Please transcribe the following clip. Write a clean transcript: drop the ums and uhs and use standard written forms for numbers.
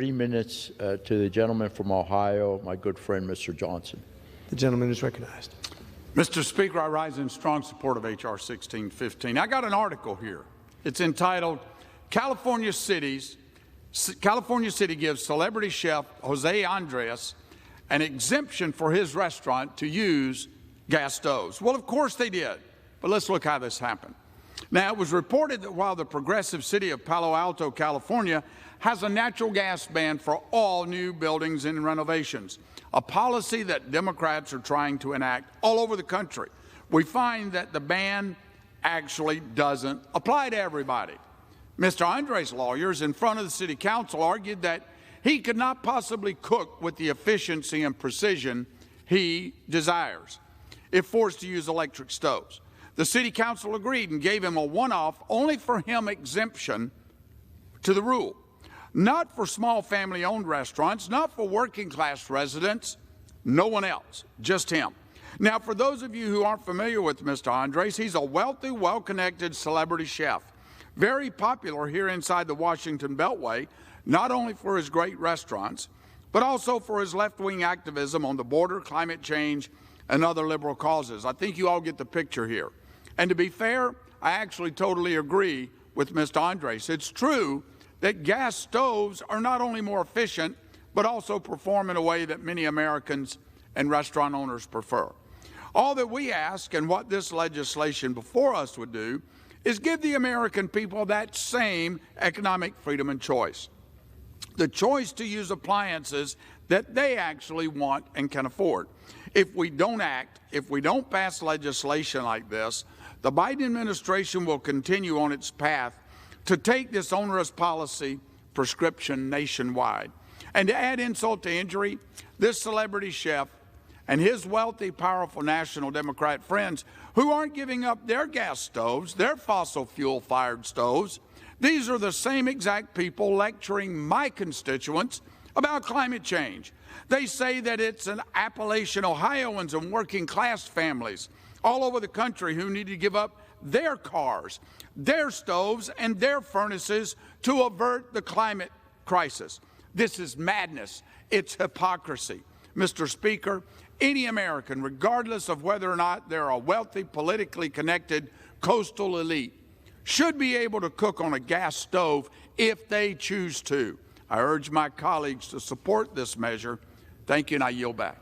3 minutes to the gentleman from Ohio, my good friend, Mr. Johnson. The gentleman is recognized. Mr. Speaker, I rise in strong support of H.R. 1615. I got an article here. It's entitled, California City gives celebrity chef Jose Andres an exemption for his restaurant to use gas stoves. Well, of course they did, but let's look how this happened. Now, it was reported that while the progressive city of Palo Alto, California, has a natural gas ban for all new buildings and renovations, a policy that Democrats are trying to enact all over the country, we find that the ban actually doesn't apply to everybody. Mr. Andres' lawyers in front of the city council argued that he could not possibly cook with the efficiency and precision he desires if forced to use electric stoves. The city council agreed and gave him a one-off, only for him exemption to the rule. Not for small family-owned restaurants, not for working-class residents, no one else, just him. Now, for those of you who aren't familiar with Mr. Andres, he's a wealthy, well-connected celebrity chef, very popular here inside the Washington Beltway, not only for his great restaurants, but also for his left-wing activism on the border, climate change, and other liberal causes. I think you all get the picture here. And to be fair, I actually totally agree with Mr. Andres. It's true that gas stoves are not only more efficient, but also perform in a way that many Americans and restaurant owners prefer. All that we ask, and what this legislation before us would do, is give the American people that same economic freedom and choice. The choice to use appliances that they actually want and can afford. If we don't act, if we don't pass legislation like this, the Biden administration will continue on its path to take this onerous policy prescription nationwide. And to add insult to injury, this celebrity chef and his wealthy, powerful National Democrat friends who aren't giving up their gas stoves, their fossil fuel-fired stoves, these are the same exact people lecturing my constituents about climate change. They say that it's an Appalachian Ohioans and working-class families all over the country who need to give up their cars, their stoves, and their furnaces to avert the climate crisis. This is madness. It's hypocrisy. Mr. Speaker, any American, regardless of whether or not they're a wealthy, politically connected coastal elite, should be able to cook on a gas stove if they choose to. I urge my colleagues to support this measure. Thank you, and I yield back.